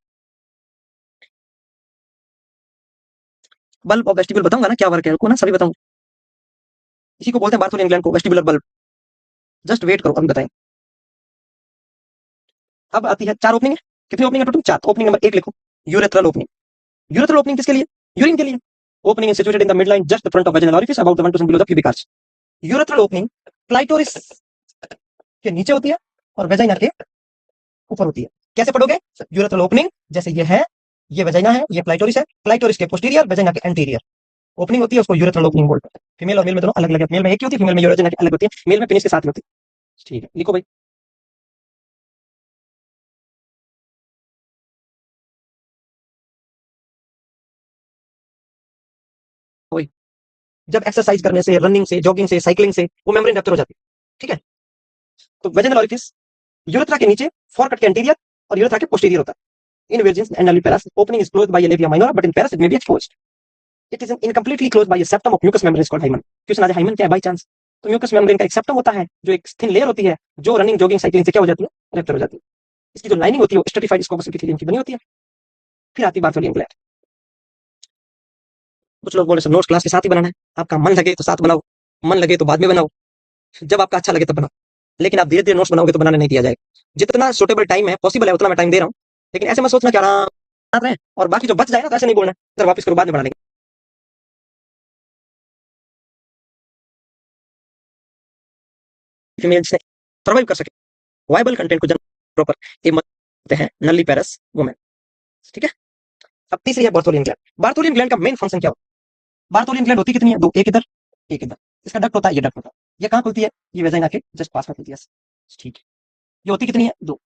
बल्ब ऑफ वेस्टिब्यूल बताऊंगा ना, क्या वर्क है, रुको ना, सभी बताऊंगा। इसी को बोलते हैं बार्थोलियन ग्लैंड को वेस्टिबुलर बल्ब। जस्ट वेट करो, अभी बताएं। अब आती है 4 ओपनिंग है। कितनी ओपनिंग है टोटल? 4। ओपनिंग नंबर 1 लिखो, यूरेथ्रल ओपनिंग। यूरेथ्रल ओपनिंग किसके लिए? यूरिन के लिए। Opening is situated in the mid line just the front of vaginal orifice about the 1% below the pubic arch. Urethral opening clitoris के नीचे होती है और वेजाइना के ऊपर होती है। कैसे पढ़ोगे? यूरेथ्रल ओपनिंग जैसे ये है, ये वेजाइना है, ये क्लाइटोरिस है, क्लाइटोरिस के पोस्टीरियर, वेजाइना के एंटीरियर ओपनिंग होती है, उसको यूरेथ्रल ओपनिंग बोलते हैं। फीमेल और मेल में दोनों अलग अलग है। मेल में एक ही होती है, फीमेल में यूरेथ्रल अलग होती है। मेल में पेनिस के साथ में होती है। ठीक है, लिखो भाई। वही, जब एक्सरसाइज करने से, रनिंग से, जॉगिंग से, साइकिलिंग से वो मेम्ब्रेन रप्चर हो जाती है। ठीक है, तो वेजिनल ओरिफिस यूरेथ्रा के नीचे, फॉरकट के एंटीरियर और यूरेथ्रा के पोस्टीरियर होता है। इन virgins and nulliparous, opening is closed by a labia minora, but in parasites it may be exposed. It is incompletely closed by a septum of mucous membrane called hymen. Question आ जाए hymen क्या है by chance? तो mucous membrane का एक septum होता है, जो एक थिन लेयर होती है, जो रनिंग जॉगिंग साइकिलिंग से क्या हो जाती है? रप्चर हो जाती है। इसकी जो लाइनिंग होती है वो स्ट्रेटिफाइड स्क्वैमस एपिथेलियम की बनी होती है। फिर आती है बार्थोलियन ग्लैंड। कुछ लोग बोले सर नोट्स क्लास के साथ ही बनाना है। आपका मन लगे तो साथ बनाओ, मन लगे तो बाद में बनाओ, जब आपका अच्छा लगे तब बनाओ। लेकिन आप धीरे धीरे नोट्स बनाओगे तो बनाने नहीं दिया जाएगा। जितना सुटेबल टाइम है, पॉसिबल है, उतना मैं टाइम दे रहा हूँ। लेकिन ऐसे मत सोचना कि आराम बना रहे हैं और बाकी जो बच जाए ना, तो ऐसे नहीं बोलना सर वापस करो, बाद में बना लेंगे। फीमेल जिसने सर्वाइव कर सके वायबल कंटेंट को जन प्रॉपर ये मत होते हैं नली पेरस वुमेन। ठीक है। अब तीसरी है बार्थोलियन ग्लैंड। बार्थोलियन ग्लैंड का मेन फंक्शन क्या होता है? बार्थोलियन ग्लैंड होती कितनी है? दो, एक इधर एक इधर। इसका डक्ट होता है, ये डक्ट होता है। ये कहाँ खुलती है? ये वेजाइना के जस्ट पास में खुलती है। ठीक है। ये होती कितनी है? दो।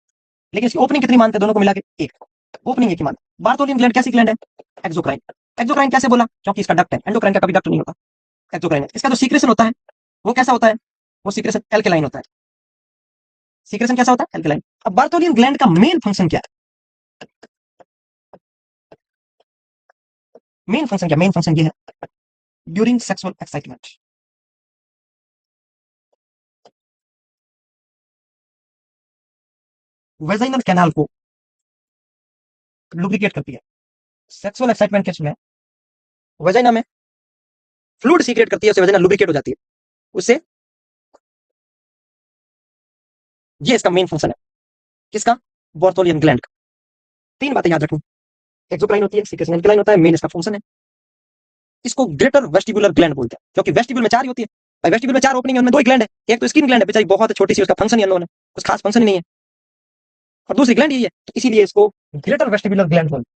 लेकिन इसकी ओपनिंग कितनी मानते हैं दोनों को मिला के? एक। ओपनिंग एक ही मानते हैं। बार्थोलियन ग्लैंड कैसी ग्लैंड है? एक्सोक्राइन। एक्सोक्राइन कैसे बोला? क्योंकि इसका डक्ट है। एंडोक्राइन का कभी डक्ट नहीं होता, एक्सोक्राइन है। इसका जो सीक्रेशन होता है वो कैसा होता है? वो सीक्रेशन एल्केलाइन होता है। सीक्रेशन कैसा होता है? एल्केलाइन। अब बार्थोलियन ग्लैंड का मेन फंक्शन क्या है? मेन फंक्शन क्या? मेन फंक्शन ये है during sexual excitement. Vaginal canal को लुब्रिकेट करती है। सेक्सुअल एक्साइटमेंट के समय वेजाइना में फ्लूइड सीक्रेट करती है, उससे वेजाइना लुब्रिकेट हो जाती है उससे। ये इसका मेन फंक्शन है। किसका? बार्थोलियन ग्लैंड का। तीन बातें याद रखनी। एक्सोक्राइन होती है, सीक्रेशन एल्केलाइन होता है, मेन इसका फंक्शन है। इसको ग्रेटर वेस्टिबुलर ग्लैंड बोलते हैं क्योंकि वेस्टिब्यूल में चार ही होती है भाई। वेस्टिब्यूल में चार ओपनिंग है, उनमें दो ही ग्लैंड है। एक तो स्किन ग्लैंड है बेचारी बहुत छोटी सी, उसका फंक्शन ही अननोन है, कुछ खास फंक्शन ही नहीं है। और दूसरी ग्लैंड यही है, तो इसीलिए इसको ग्रेटर वेस्टिबुलर ग्लैंड बोलते हैं।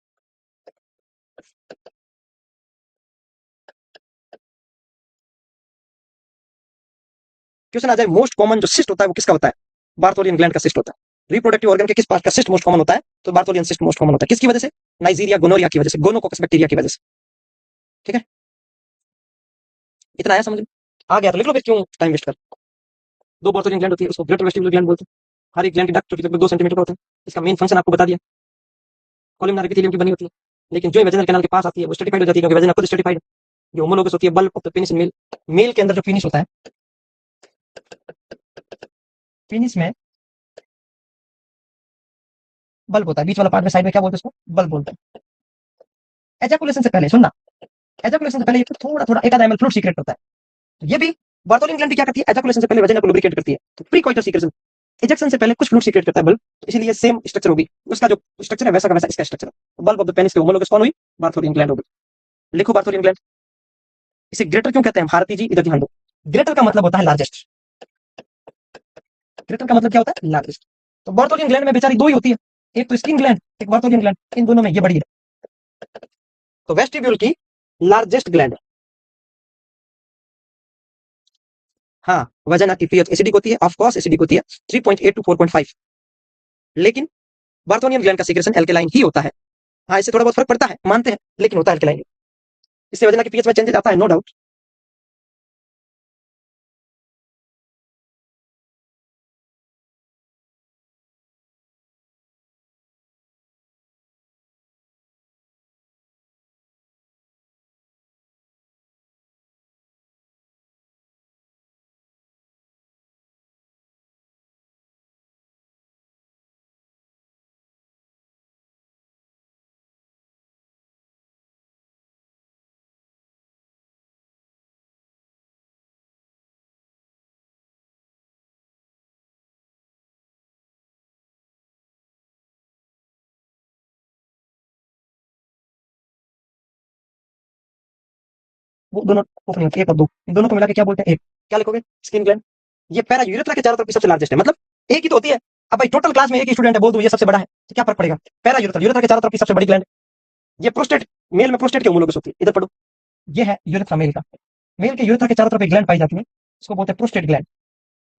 क्वेश्चन आ जाए मोस्ट कॉमन जो सिस्ट होता है वो किसका होता है? बार्थोलियन ग्लैंड का सिस्ट होता है। रिप्रोडक्टिव ऑर्गन के किस पार्ट का सिस्ट मोस्ट कॉमन होता है? तो बार्थोलियन सिस्ट मोस्ट कॉमन होता है। किसकी वजह से? नाइजीरिया गोनोरिया की वजह से, गोनोकोकस बैक्टीरिया की वजह से। ठीक है। इतना आया समझ में? आ गया तो लिख लो फिर, क्यों टाइम वेस्ट कर। दो बार्थोलियन ग्लैंड होती है, उसको ग्रेटर वेस्टिबुलर ग्लैंड बोलते हैं। हर एक ग्लैंड की डक्ट लगभग 2 सेंटीमीटर का होता है। इसका मेन फंक्शन आपको बता दिया, कॉलमनार एपिथेलियम की बनी होती है। लेकिन जो वेजिनल कैनाल के पास आती है वो स्ट्रेटिफाइड हो जाती है, क्योंकि वेजिना खुद स्ट्रेटिफाइड है। जो होमोलोगस होती है bulb of the penis in male. Male के अंदर जो पेनिस होता है, पेनिस में बल्ब होता है, बीच वाला पार्ट में साइड में क्या बोलते हैं उसको? बल्ब बोलते हैं। एजाकुलेशन से पहले सुनना, एजाकुलेशन से पहले ये थोड़ा थोड़ा एक आधा एमएल फ्लूइड सीक्रेट होता है। तो ये भी बार्थोलियन ग्लैंड क्या करती है? एजाकुलेशन से पहले वेजिना को लुब्रिकेट करती है। तो प्री कॉइटल सीक्रेशन, इजेक्शन से पहले कुछ फ्लूइड सीक्रेट करता है बल्ब, इसीलिए सेम स्ट्रक्चर होगी। उसका जो स्ट्रक्चर है वैसा का वैसा इसका स्ट्रक्चर है। बल्ब ऑफ द पेनिस के होमोलोगस कौन हुई? बार्थोलियन ग्लैंड होगी। लिखो बार्थोलियन ग्लैंड। इसे ग्रेटर क्यों कहते हैं? भारती जी इधर ध्यान दो। ग्रेटर का मतलब होता है लार्जेस्ट। ग्रेटर का मतलब क्या होता है? लार्जेस्ट। तो बार्थोलियन ग्लैंड में बेचारी दो ही होती है, एक तो स्किन ग्लैंड, एक बार्थोलियन ग्लैंड। इन दोनों में ये बड़ी है। तो वेस्टिब्यूल की लार्जेस्ट ग्लैंड है। हाँ, वजन की पीएच एसिडिक होती है, ऑफ कोर्स एसिडिक होती है, 3.8 टू 4.5। लेकिन बार्थोलियन ग्लैंड का सीक्रेशन एल्केलाइन ही होता है। हाँ, इससे थोड़ा बहुत फर्क पड़ता है मानते हैं, लेकिन होता है एल्केलाइन। इससे वजन की पीएच में चेंजेस आता है, नो डाउट। वो दोनों ओपनिंग होती है, एक और दो, इन दोनों को मिला के क्या बोलते हैं? एक। क्या लिखोगे? Skin gland. ये पैरा यूरेथ्रा के चारों तरफ की सबसे लार्जेस्ट है, मतलब एक ही तो होती है। अब भाई टोटल क्लास में एक ही स्टूडेंट है, बोल दूं ये सबसे बड़ा है, तो क्या फर्क पड़ेगा? पैरा यूरेथ्रा, यूरेथ्रा के चारों तरफ की सबसे बड़ी ग्लैंड। ये प्रोस्टेट, मेल में प्रोस्टेट की होमोलोगस होती है, इधर पढ़ो। ये है यूरेथ्रा मेल का। मेल के यूरेथ्रा के चारों तरफ एक ग्लैंड पाई जाती है, इसको बोलते हैं प्रोस्टेट ग्लैंड।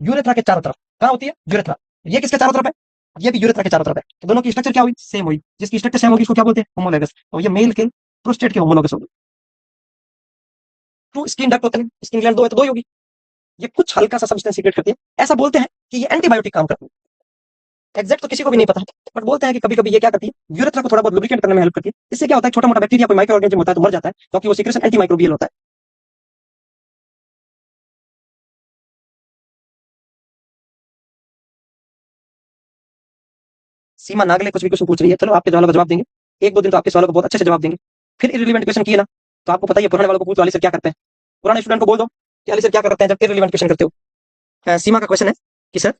यूरेथ्रा के चारों तरफ कहाँ होती है? यूरेथ्रा। ये किसके चारों तरफ है? ये भी यूरेथ्रा के चारों तरफ है। तो दोनों की स्ट्रक्चर क्या हुई? सेम हुई। जिसकी स्ट्रक्चर सेम होगी उसको क्या बोलते हैं? होमोलोगस। तो ये मेल के प्रोस्टेट के होमोलोगस होगी। टू स्किन डक्ट होते हैं, स्किन ग्लैंड दो है तो दो ही होगी। ये कुछ हल्का सा सब्सटेंस सीक्रेट करती है। ऐसा बोलते हैं कि ये एंटीबायोटिक काम करती है। एग्जैक्ट तो किसी को भी नहीं पता है, बट बोलते हैं कि कभी कभी ये क्या करती है? यूरेथ्रा को थोड़ा बहुत लुब्रिकेट करने में हेल्प करती है। इससे क्या होता है? छोटा मोटा बैक्टीरिया, कोई माइक्रो ऑर्गेनिज्म होता है तो मर जाता है, क्योंकि वो सीक्रेशन एंटी माइक्रोबियल होता है। सीमा नागले कुछ भी क्वेश्चन पूछ रही है, चलो आपके सवालों का जवाब देंगे। एक दो दिन तो आपके सवालों को बहुत अच्छे से जवाब देंगे। फिर इररिलेवेंट क्वेश्चन किए ना, तो आपको पता ही है, पुराने वालों को पूछ लो अली सर क्या करते हैं। पुराने स्टूडेंट को बोल दो कि अली सर क्या करते हैं जब इररिलेवेंट क्वेश्चन करते हो। सीमा का क्वेश्चन है कि सर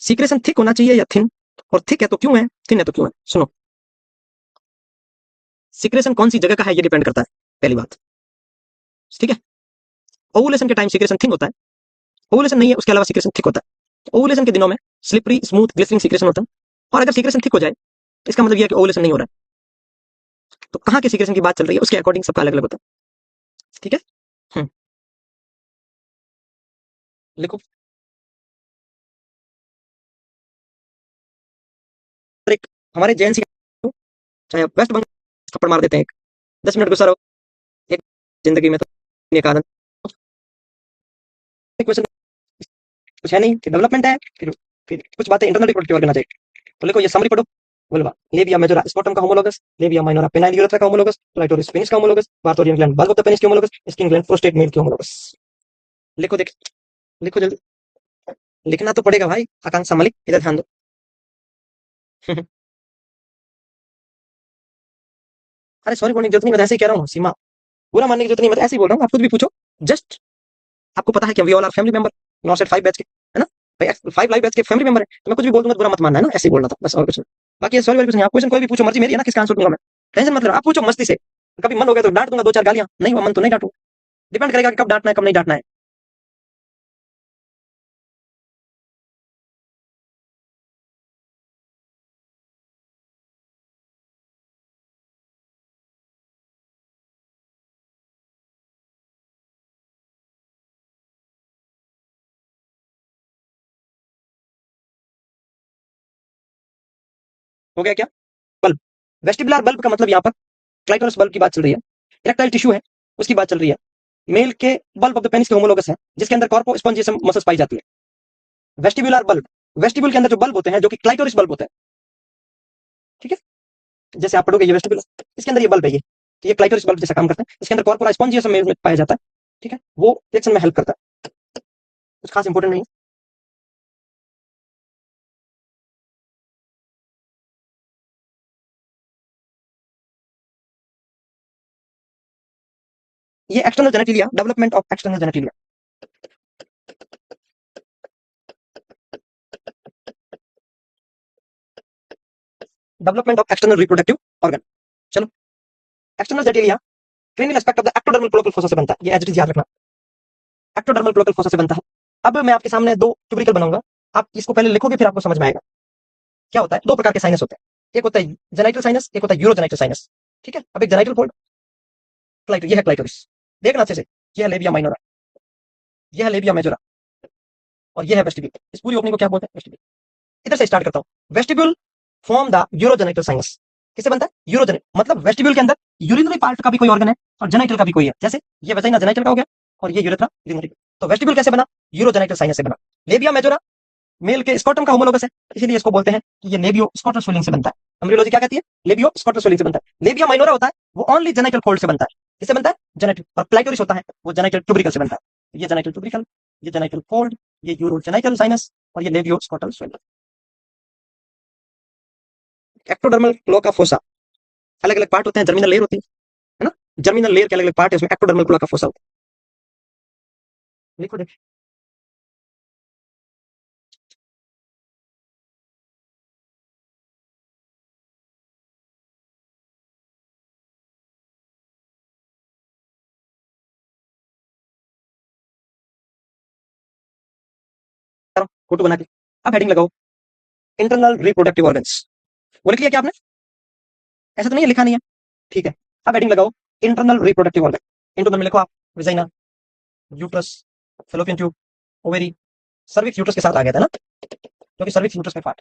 सीक्रेशन थिक होना चाहिए या थिन, और थिक है तो क्यों है, थिन है तो क्यों है। सुनो, सीक्रेशन कौन सी जगह का है ये डिपेंड करता है, पहली बात। ठीक है, ओवुलेशन के टाइम सीक्रेशन थिन होता है, ओवुलेशन नहीं है उसके अलावा सीक्रेशन थिक होता है। ओवुलेशन के दिनों में स्लिपरी स्मूथ ग्लिसरिंग सीक्रेशन होता है, और अगर सीक्रेशन थिक हो जाए इसका मतलब यह है कि ओवुलेशन नहीं हो रहा है। तो कहाँ के सीक्रेशन की बात चल रही है उसके अकॉर्डिंग सबका अलग अलग होता है। ठीक है। हम्म, लिखो। एक हमारे जैन सी, चाहे आप वेस्ट बंगाल थप्पड़ मार देते हैं, 10 मिनट गुस्सा रहो, एक जिंदगी में तो एक आदत, क्वेश्चन कुछ है नहीं कि डेवलपमेंट है, फिर कुछ बातें इंटरनल रिपोर्ट करना चाहिए। तो लिखो, ये समरी पढ़ो। बोलवा लेबिया मेजोरा स्पोर्टम का homologous, labia minora penile urethra का होमोलोगस, क्लाइटोरिस पेनिस का homologous, Bartholin gland bulb of the penis के homologous, Skene gland prostate male के होमोलोगस। लिखो देख, लिखो जल्दी, लिखना तो पड़ेगा भाई। आकांक्षा मलिक इधर ध्यान दो। अरे सॉरी बोलने की जरूरत नहीं, मैं तो ऐसे ही कह रहा हूँ सीमा, बुरा मानने की जरूरत नहीं, मैं तो ऐसे ही बोल रहा हूँ, आप खुद भी पूछो। जस्ट आपको पता है कि we all are family member, not set 5 batch के, है ना भाई, 5 लाइव बैच के फैमिली मेंबर है, तो मैं कुछ भी बोल दूंगा तो बुरा मत मानना, है ना, ऐसे ही बोलना था बस, और कुछ नहीं। बाकी सॉरी वाली कुछ नहीं, आप क्वेश्चन कोई भी पूछो, मर्जी मेरी है ना किसका आंसर दूंगा मैं, टेंशन मत लो, आप पूछो मस्ती से। कभी मन हो गया तो डांट दूंगा 2 4 गालियां, नहीं हुआ मन तो नहीं डांटू, डिपेंड करेगा कि कब डांटना है कब नहीं डांटना है। हो गया क्या, बल्ब, वेस्टिबुलर बल्ब का मतलब यहाँ पर क्लाइटोरस बल्ब की बात चल रही है, इरेक्टाइल टिश्यू है उसकी बात चल रही है, मेल के बल्ब ऑफ द पेनिस के होमोलोगस है जिसके अंदर कॉर्पो स्पॉन्जियस मसल्स पाई जाती है। वेस्टिबुलर बल्ब, वेस्टिब्यूल के अंदर जो बल्ब होते हैं जो कि क्लाइटोरिस बल्ब होते हैं, ठीक है, जैसे आप पढ़ोगे ये वेस्टिबुलर, इसके अंदर ये बल्ब है, ये क्लाइटोरिस बल्ब जैसा काम करता है, इसके अंदर कॉर्पोरा स्पॉन्जियस मेल में पाया जाता है, ठीक है, वो रिएक्शन में हेल्प करता है, कुछ खास इंपॉर्टेंट नहीं है। ये external genitalia, development of external genitalia, development of external reproductive organ. चलो, external genitalia cranial aspect of the ectodermal cloacal fossa से बनता है, ये एचडी याद रखना, एक्टोडर्मल क्लोकल फोसा से बनता है। अब मैं आपके सामने दो ट्यूबरिकल बनाऊंगा, आप इसको पहले लिखोगे फिर आपको समझ में आएगा क्या होता है। दो प्रकार के साइनस होते हैं, एक होता है जेनाइटल साइनस, एक होता है यूरोजेनाइटल साइनस, ठीक है। अब एक जेनाइटल फोल्ड, क्लाइटो, ये है क्लाइटोरिस, देखना अच्छे से, ये है लेबिया माइनोरा, ये है लेबिया मेजोरा, और ये है वेस्टिब्यूल। इस पूरी ओपनिंग को क्या बोलते हैं, वेस्टिब्यूल। इधर से स्टार्ट करता हूँ, vestibule form the urogenital sinus, किससे बनता है, यूरोजेनिक, मतलब वेस्टिब्यूल के अंदर यूरिनरी पार्ट का भी कोई ऑर्गन है और जेनाइटल का भी कोई है, जैसे ये वेजाइना जेनाइटल का हो गया और ये यूरेथ्रा यूरिनरी। तो वेस्टिब्यूल कैसे बना, यूरोजेनाइटल साइनस से बना। लेबिया मेजोरा मेल के स्कॉटम का होमोलोगस है, इसीलिए इसको बोलते हैं कि ये लेबियो स्कॉटर स्वेलिंग से बनता है। एम्ब्रियोलॉजी क्या कहती है, लेबियो स्कॉटर स्वेलिंग से बनता है। लेबिया माइनोरा होता है वो ओनली जेनाइटल फोल्ड से बनता है, किससे बनता है, जेनेटिक। और क्लाइटोरिस होता है वो जेनाइटल ट्यूबरिकल से बनता है, ये जेनाइटल ट्यूबरिकल, ये जेनाइटल फोल्ड, ये यूरोजेनाइटल साइनस, और ये labioscrotal swelling. Ectodermal cloacal fossa, अलग अलग पार्ट होते हैं, जर्मिनल लेयर होती है ना, जर्मिनल लेयर के अलग अलग पार्ट है, उसमें एक्टोडर्मल क्लोका फोसा होता है। लिखो देखिए, फोटो बना के अब हेडिंग लगाओ, इंटरनल रिप्रोडक्टिव ऑर्गन्स। वो लिख लिया क्या आपने, ऐसा तो नहीं है लिखा नहीं है, ठीक है। अब हेडिंग लगाओ, इंटरनल रिप्रोडक्टिव ऑर्गन। इंटरनल में लिखो आप, vagina, uterus, fallopian tube, ovary, cervix uterus के साथ आ गया था ना, क्योंकि सर्विक्स यूट्रस का पार्ट।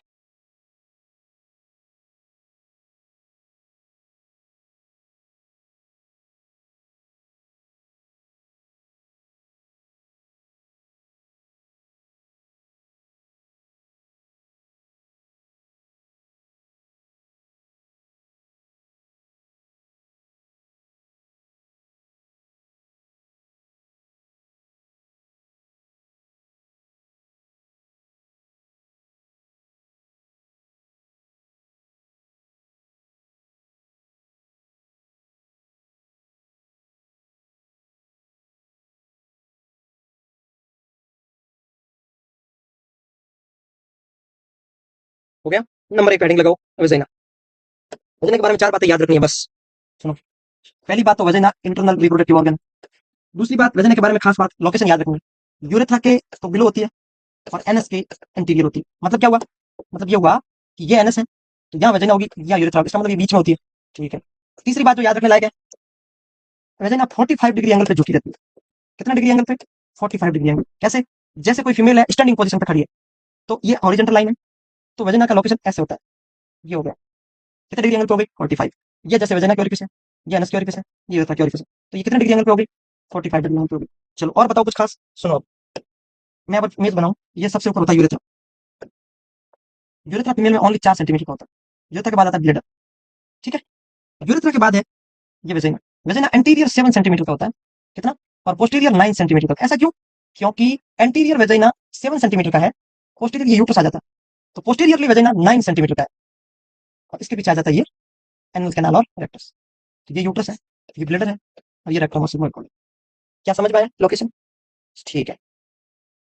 हो गया। नंबर 1 हेडिंग लगाओ वेजाइना। वेजाइना के बारे में 4 बातें याद रखनी है बस। सुनो, पहली बात तो वेजाइना इंटरनल रिप्रोडक्टिव ऑर्गन। दूसरी बात, वेजाइना के बारे में खास बात, लोकेशन याद रखनी है। यूरेथ्रा के तो बिलो होती है और एनएस के इंटीरियर होती है। मतलब क्या हुआ? मतलब ये हुआ कि ये एनएस है तो यहाँ वेजाइना होगी, यहाँ यूरेथ्रा, इसका मतलब ये बीच में होती है। ठीक है। तीसरी बात जो याद रखने लायक है, वेजाइना 45 डिग्री एंगल पे झुकी रहती है। कितना डिग्री एंगल पे? 45 डिग्री एंगल। कैसे? जैसे कोई फीमेल है स्टैंडिंग पोजीशन पे खड़ी है तो ये हॉरिजॉन्टल लाइन है, तो वेजाइना का लोकेशन ऐसे होता है। ये हो गया। कितने डिग्री एंगल पे हो गई? 45। ये जैसे वेजाइना की ओरिफिस है, ये एनस की ओरिफिस है, ये यूरेथ्रा की ओरिफिस है, तो ये कितने डिग्री एंगल पे हो गई? 45 डिग्री एंगल पे हो गई। चलो और बताओ कुछ खास। सुनो अब, मैं अब इमेज बनाऊं, ये सबसे ऊपर होता है यूरेथ्रा। यूरेथ्रा फीमेल में ओनली 4 सेंटीमीटर का होता है। यूरेथ्रा के बाद आता है ब्लेडर। ठीक है। यूरेथ्रा के बाद है ये वेजाइना। वेजाइना एंटीरियर 7 सेंटीमीटर का होता है। कितना? और पोस्टीरियर 9 सेंटीमीटर का। ऐसा क्यों? क्योंकि एंटीरियर वेजाइना 7 सेंटीमीटर का है, पोस्टीरियर ये यूट्रस आ जाता है, तो पोस्टीरियरली वेजाइना 9 सेंटीमीटर का है, और इसके पीछे आ जाता है ये एनल कैनाल और रेक्टस। तो ये यूट्रस है, ये ब्लेडर है, और ये रेक्टम और सिग्मोइड। क्या समझ में आया लोकेशन? ठीक है।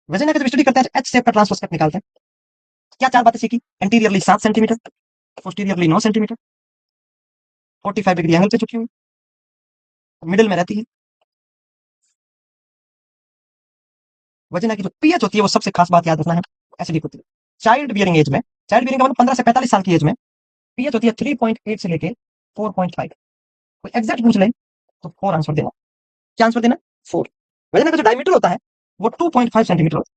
वेजाइना का जब स्टडी करते हैं एच शेप का ट्रांसवर्स कट निकालते हैं। क्या 4 बातें सीखी? Anteriorly 7 centimetre, posteriorly 9 centimetre, 45 degree angle पे झुकी हुई, मिडिल में रहती है। वजना की जो पीएच होती है वो सबसे खास बात याद रखना है, एसिडिक होती है। चाइल्ड बियरिंग एज में, चाइल्ड बियरिंग का मतलब 15 से 45 साल की एज में पीएच होती है 3.8 से लेके 4.5। कोई एग्जैक्ट पूछ ले तो 4 आंसर देना। क्या आंसर देना? 4। वजना का जो डायमीटर होता है वो 2.5 सेंटीमीटर होता है।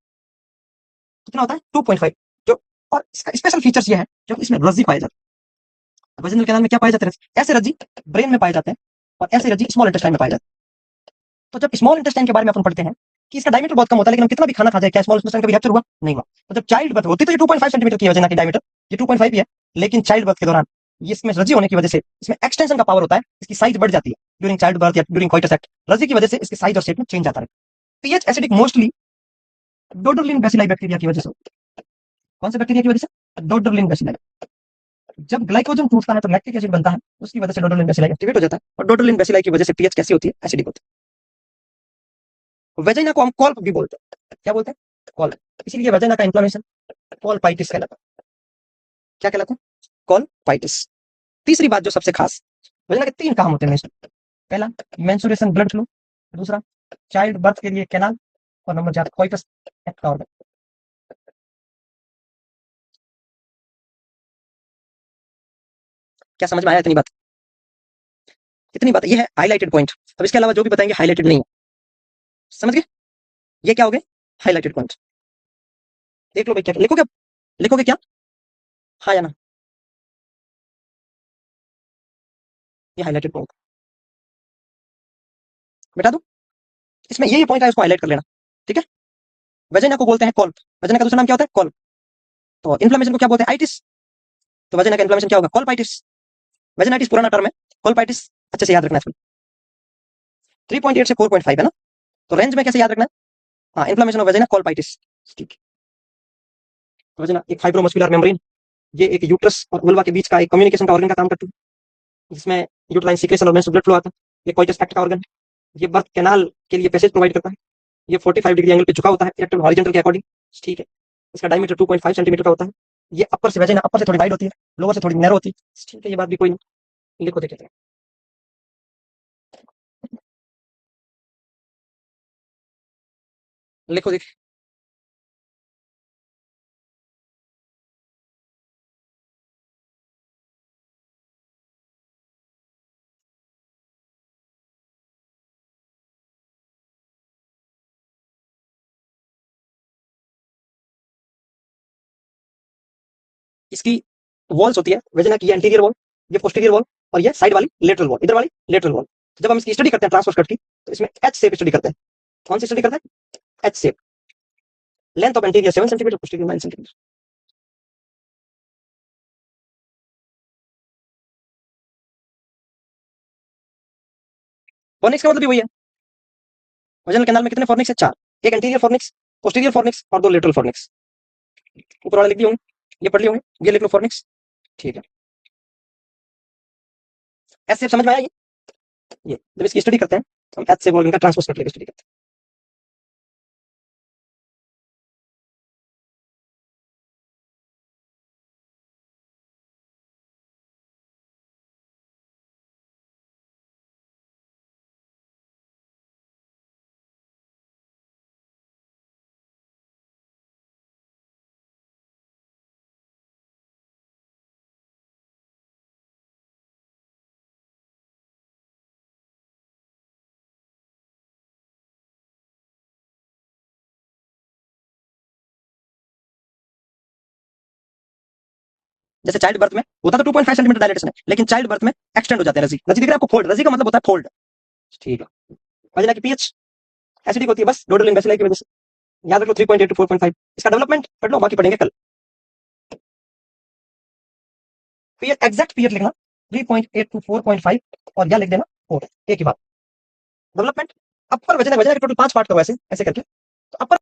कितना होता है? 2.5। जो और इसका स्पेशल फीचर्स ये है जो इसमें रज्जी पाए जाते हैं। वजनल कैनाल में क्या पाए जाते हैं? ऐसे रज्जी ब्रेन में पाए जाते हैं और ऐसे रज्जी स्मॉल इंटेस्टाइन में पाए जाते हैं। तो जब स्मॉल इंटेस्टाइन के बारे में अपन पढ़ते हैं कि इसका डायमीटर बहुत कम होता है, लेकिन हम कितना भी खाना खा जाए क्या स्मॉल इंटेस्टाइन का भी रप्चर हुआ? नहीं हुआ। तो जब चाइल्ड बर्थ होती तो ये 2.5 सेंटीमीटर की वजह की डायमीटर, ये 2.5 ही है, लेकिन चाइल्ड बर्थ के दौरान ये इसमें रजी होने की वजह से इसमें एक्सटेंशन का पावर होता है, इसकी साइज बढ़ जाती है ड्यूरिंग चाइल्ड बर्थ या ड्यूरिंग कॉइटस एक्ट। रजी की वजह से इसकी साइज और शेप में चेंज आता है। PH acidic mostly Doderlein bacilli bacteria की वजह से। कौन से बैक्टीरिया की वजह से? डोडरलिन बेसिलाई। जब ग्लाइकोजन टूटता है तो लैक्टिक एसिड बनता है, उसकी वजह से डोडरलिन बेसिलाई एक्टिवेट हो जाता है, और डोडरलिन बेसिलाई की वजह से पीएच कैसी होती है? एसिडिक होती है। वेजाइना को हम कॉल्प भी बोलते हैं। क्या बोलते हैं? कॉल्प। इसीलिए वेजाइना का इन्फ्लेमेशन कॉलपाइटिस कहलाता है। क्या कहलाता है? कॉलपाइटिस। तीसरी बात जो सबसे खास, वेजाइना के 3 काम होते हैं मेंस्ट्रुएशन। पहला मेंस्ट्रुएशन ब्लड फ्लो, दूसरा चाइल्ड बर्थ के लिए कैनाल, और नंबर 4 कॉइटस एक्ट का ऑर्गन। क्या समझ में आया इतनी बात? इतनी बात, ये है हाईलाइटेड पॉइंट। अब इसके अलावा जो भी बताएंगे हाईलाइटेड नहीं है। समझ गए? ये क्या हो गए? Highlighted point. देख लो भाई, क्या लिखोगे? लिखोगे क्या? हाँ या ना? ये हाईलाइटेड पॉइंट बेटा दो। इसमें ये पॉइंट है, इसको हाईलाइट कर लेना। ठीक है। वजना को बोलते हैं कॉल्प। वजना का दूसरा नाम क्या होता है? कॉल्प। तो इन्फ्लेमेशन को क्या बोलते हैं? आइटिस। तो वजना का इन्फ्लेमेशन क्या होगा? कॉल्पाइटिस। वजनाइटिस पुराना टर्म है, कॉल्पाइटिस अच्छे से याद रखना है। 3.8 से 4.5 है ना, तो रेंज में कैसे याद रखना है? हाँ, इन्फ्लेमेशन ऑफ वजना कॉल्पाइटिस। ठीक है। वजना एक फाइब्रोमस्कुलर मेम्ब्रेन, ये एक यूट्रस और वुल्वा के बीच का एक कम्युनिकेशन का ऑर्गन का काम करती है, जिसमें यूट्राइन सीक्रेशन और मेंस्ट्रुअल ब्लड फ्लो आता है। ये कोइटस एक्ट का ऑर्गन, ये बर्थ कैनाल के लिए पैसेज प्रोवाइड करता है। ये 45 डिग्री एंगल पे झुका होता है इरेक्टल हॉरिजॉन्टल के अकॉर्डिंग। ठीक है। इसका डायमीटर 2.5 सेंटीमीटर का होता है। ये अपर से वजन अपर से थोड़ी वाइड होती है, लोअर से थोड़ी नैरो होती है। ठीक है, ये बात भी कोई नहीं। लिखो देख लेते हैं। लिखो देख। इसकी वॉल्स होती है वजन की, ये एंटीरियर वॉल, ये पोस्टीरियर वॉल, और ये साइड वाली लेटरल वॉल, इधर वाली लेटरल वॉल। जब हम इसकी स्टडी करते हैं ट्रांसफर कट की, तो इसमें एच शेप स्टडी करते हैं। कौन सी स्टडी करते हैं? H shape. Length of anterior 7 centimetre, posterior 9 centimetre. Fornix का मतलब भी वही है। वजन कैनाल में कितने फॉर्निक्स है? 4। एक एंटीरियर फॉर्निक्स, पोस्टीरियर फॉर्निक्स, और 2 लेटरल फॉर्निक्स। ऊपर वाले लिख दिए होंगे, ये पढ़ लिए होंगे, ये लिख लो फॉर्निक्स। ठीक है। एच शेप समझ में आया? ये जब इसकी स्टडी करते हैं हम एच शेप ऑर्गन का ट्रांसफर कट लेकर स्टडी करते हैं। जैसे चाइल्ड बर्थ में होता तो 2.5 सेंटीमीटर डायलेटेशन है, लेकिन चाइल्ड बर्थ में एक्सटेंड हो जाते हैं रजी। रजी दिख रहा है आपको? फोल्ड, रजी का मतलब होता है फोल्ड। ठीक है। वजह की पीएच एसिडिक होती है बस डोडलिन बेसिलाई की वजह से। याद रख लो 3.8 टू 4.5। इसका डेवलपमेंट पढ़ लो, बाकी पढ़ेंगे कल। पीएच एग्जैक्ट पीएच लिखना 3.8 टू 4.5 और या लिख देना 4, एक ही बात। डेवलपमेंट अपर वजन है, वजन के टोटल 5 पार्ट करो ऐसे ऐसे करके। तो अपर